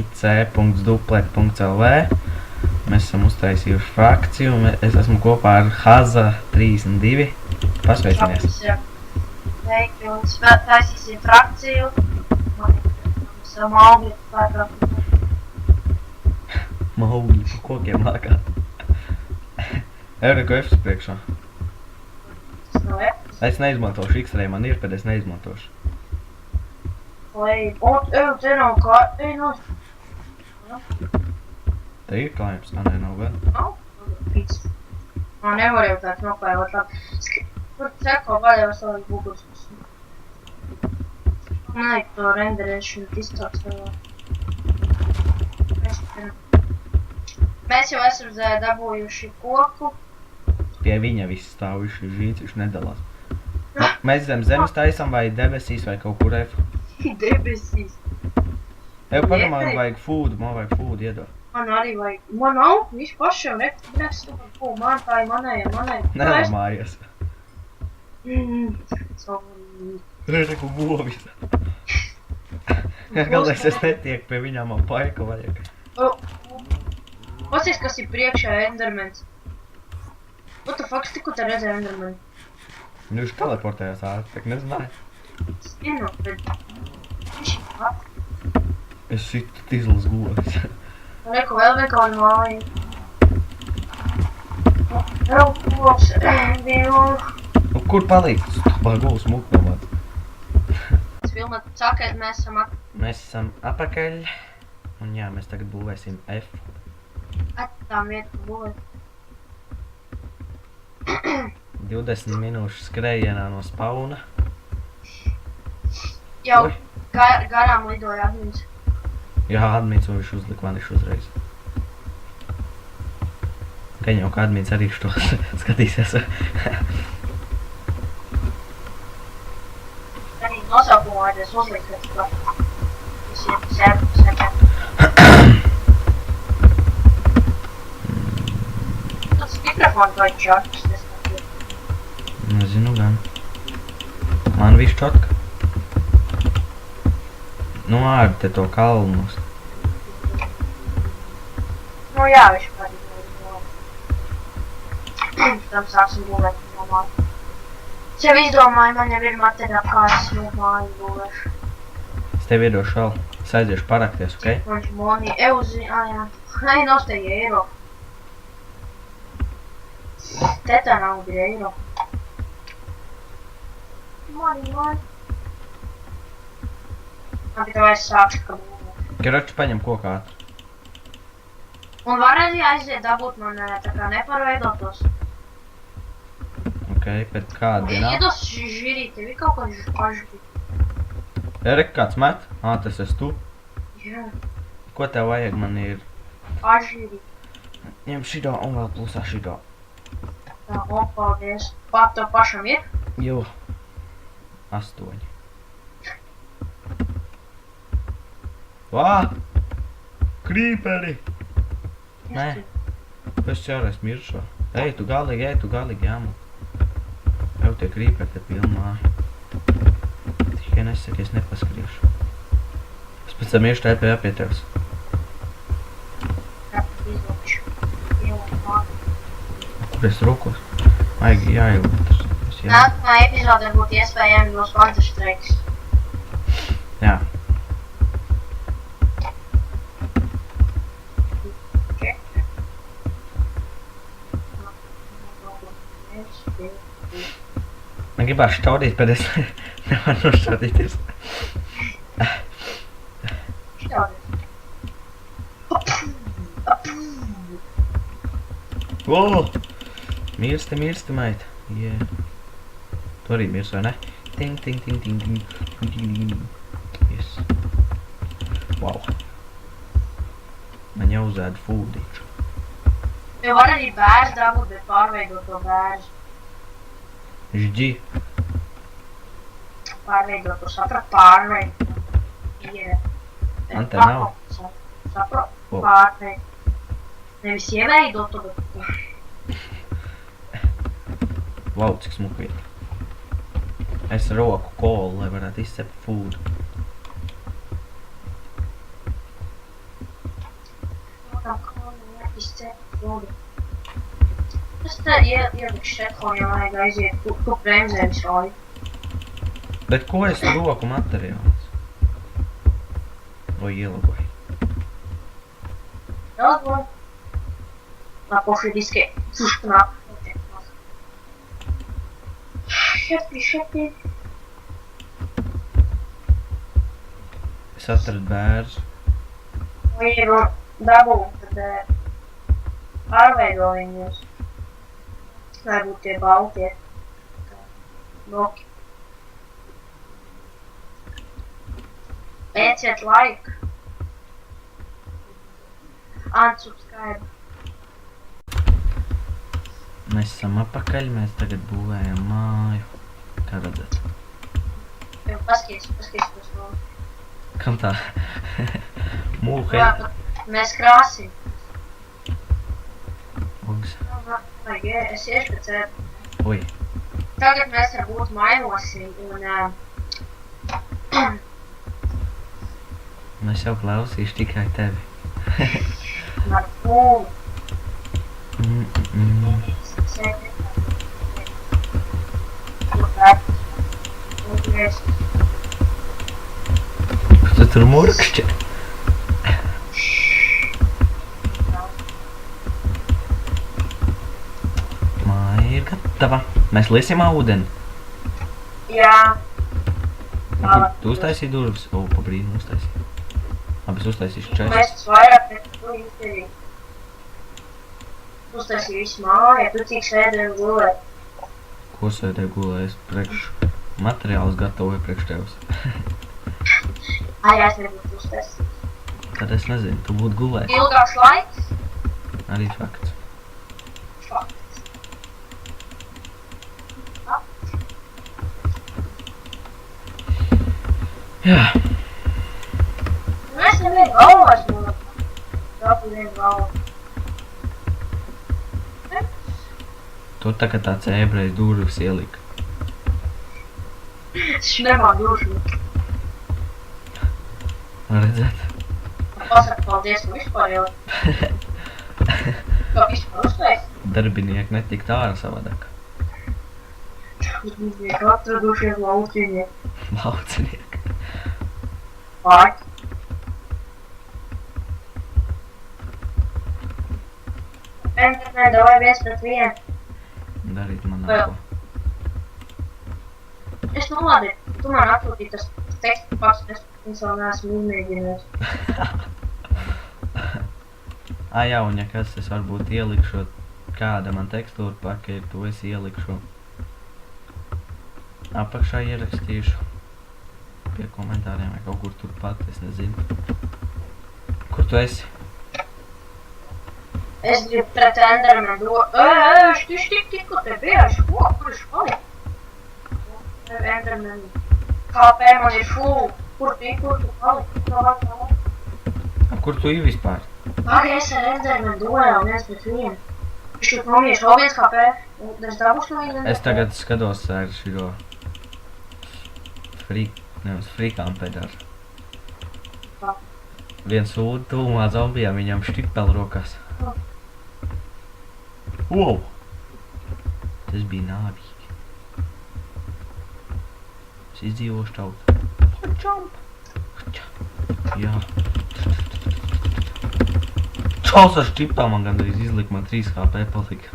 www.c.duplet.lv. Mēs esam uztaisījuši frakciju, un es esmu kopā ar Haza 32. Pasveicinies. Sveiki, un taisīsim frakciju. Mums Maugli pārāk. Maugli pa kokiem lākā. Euriko F priekšā. Tas nav F. Es neizmantošu X-ray, man ir, bet es neizmantošu. Lai, te nav kā, no. Te ir klājums, nē, nav gan. Nav? Pits. Man nevar jau tāds noklājot labi. Kur ceko vaļā var savas bugurskus. Nē, to renderēšanu izstāks vēl. Mēs jau esam dabūjuši koku. Pie viņa viss stāv, viņš nedalās. Mēs zem zemes taisam vai debesīs vai kaut kur F. Debesīs. Ev, padomā, man vajag food, iedod. Man arī vajag. Man nav, viņš paši jau nekstupar, ko man tā ir manēja. Nelamājies. Reku govis. Galvenais es netieku pie viņām, man paiku vajag. Pasies, kas ir priekšā Endermans. What the fuck, tikko te redzēju Endermanu? Viņš teleportējās ārā, tak nezināju. Es zinu, bet viņš ir pat. Es šitu tizlas govis. Reku vēl vienkārši māju. Raukos, divu. Nu, kur palikt? Bagūs muknomāt. Es filmēt, sākēt, mēs esam apakaļ. Un jā, mēs tagad būvēsim F. Atstām vietu būvēt. 20 minūšu skrējienā no spauna. Jau garām lidoja admins. Jā, admins un viņš uzlika vanišu uzreiz. Gan jau kā admins arī šo skatīsies. Arī nosaukumu vajadzēs uzlikt, kad visiem servus nekad. Tas mikrofons vai čotks, es nekad. Nezinu gan. Man viss čotka. Nu ārdi te to kalnus. Nu jā, viņš pārīt vēl. Tam sāksim būvēt no māju. Es jau izdomāju, man jau ir materiāli, kā es no māju būvēšu. Es tev iedošu vēl. Es aiziešu parakties, ok? Man moni, euzi, jā. Ai, nostēja eiro. Tetā nav bija eiro. Mani. Labi, tev es sākšu, ka būvēt. Karoči, paņem koku ātri. Un var arī aiziet dabūt man tā kā neparveidotos. Ok, pēc kāda dienā? Iedos žirī, tev ir kaut kāds pažirī. Erika, kāds met? Tas esi tu? Jā. Ko tev vajag? Man ir... Pažirī. Ņem šito un vēl plusā šito. Tā, paldies. Pat tev pašam ir? Jo. 8. Vā! Krīperi! Nē. Es čārais miršo. Ej, tu galīgi jāmu. Jau tie krīperi te pilnā. Tikai nesaki, es nepaskriešu. Es pēc tam iešu TPA pie tevs. Kur es rūkos? Vajag jāielūtas. Nākamā epizodē būtu iespējami būs koncerstreiks. Jā. Man gribās šķaudīt, bet es nevaru nošķaudīties. Šķaudīt. Wow! Mirsti, mait. Yeah. Tu arī mirsti, vai ne? Ting. Yes. Wow. Man jau uzēda fūdīču. Jau var arī bērns dabūt, bet pārveidot to bērnu. Žģi. Pārveidot to saprat, pārveidot. Man te nav. Saprat, pārveidot. Nevis ieveidot to, bet... Wow, cik smukvīt. Es roku kolu, lai varētu izcept fūdu. lūdzu. Tas te ielikšu šetko, ja vajag aiziet, tu bremzē visu laiku. Bet ko es roku materiāls? Vai ielagoju? Ielagoju. La pošļidiski suškanāk. Šepi. Es atradu bērzu. Ir dabū, tad pārveido viņus. Lai būtu tie baltie. Bloki. Pēciet laiku. Unsubscribe. Mēs esam apakaļ, mēs tagad būvējam māju. Kā redzat? Paskaties uz to. Kam tā? Mūhe. Mēs krāsim. Ugs. Es iešu pēc ēdu. Oi. Tagad mēs varbūt mainosim un... Es jau klausīšu tikai tevi. Ar pūli. Tu tur murkšķi? Māja ir gatava. Mēs liesim ūdeni. Jā. Tu uztaisīji durvis? O, pa brīnu uztaisīji. Labi, es uztaisīšu čest. Mēs tas vairāk nekā tu izdarīji. Uztaisīji visu māju, tu cik sēdēju gulēt. Ko sēdēju gulēt? Es priekš materiālus gatavoju priekš tevis. Ai, es nebūtu uztaisījis. Tad es nezinu, tu būtu gulēt. Ilgāks laiks? Arī fakts. Fakts. Jā. Mēs nevienu galvās mūtu. Tāpēc vienu galvā. Tu tā kā tāds ebrejs durvis ielika. Es nemā dušu. Var redzēt? Pasaka paldies, ka vispār jau. Kā vispār uztais? Darbinieki netikt ārā savādāk. Viņi atradušies lauciņi. Laucinieki. Pārķi. Enterprise, davai 1-1. Darīt man Vēl. nāko. Es nolādīju, tu man atsūtīji tas tekstu pats, es vēl neesmu izmēģinājis. Jā, un ja kas, es varbūt ielikšu, kāda man tekstūra paka ir, to es ielikšu. Apakšā ierakstīšu. Pie komentāriem vai kaut kur turpat, es nezinu. Kur tu esi? Es gribu pret Endermanu tikko te bija, kur es paliku? Endermanu. KP man ir full. Kur tu paliku? Kur tu ir vispār? Pagaid, es ar Endermanu duēlu 1-1. Viņš tur nomiešu vēl 1 KP. Es dabūšu no viņa. Es tagad skatos ar širo frīkām pedāru. Kā? Viens sūd tūmā zombijām, viņam štipeli rokās. Wow! Tas bija nāvīgi. Es izdzīvošu tautu. Jā. Čals ar štiptām man gandrīz izlika, man 3 HP palika.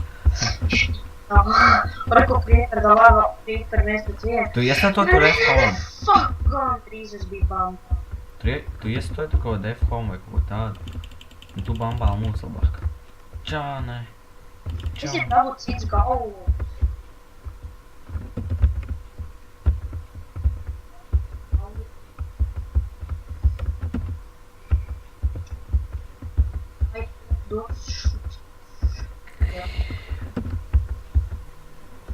Reku Creeper davā Creeper 1-1. Tu iestāto tur F-home? Fuck, gan 3 es biju bambā. Tu iestāto tur kaut F-home vai kaut tādu? Un tu bambāli mūc labāk. Čā, nē. Es ir dabūt cits galvu. Ai, došu.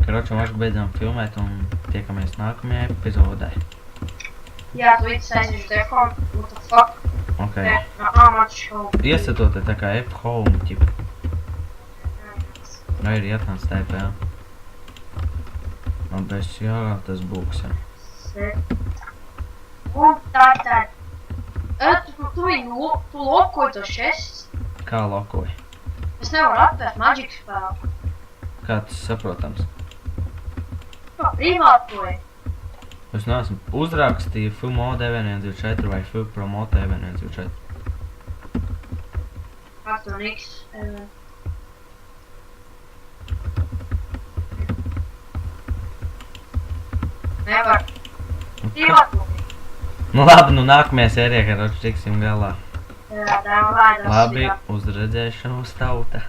Karoči, mēs beidzām filmēt un tiekamies nākamajā epizodē. Jā, tu viss aizvišu telefonu. What the fuck? Ok. Man šo. Iestato te tā kā F-home, ķip. Vai ir ietnāc TP? Man bez jā, tas būks, jā. Un tā. Tu lokoji to šests? Kā lokoji? Es nevaru atvērt Magic spēlu. Kā tas saprotams? Kā privātoju? Es neesmu uzrakstīju FUMO D124 vai FUPROMO D124. Faktor X. Nevar. Privātoju. Nu labi, nu nākamajā sērijā, kad tiksim galā. Jā, tā ir laidās. Labi, uz redzēšanos tauta.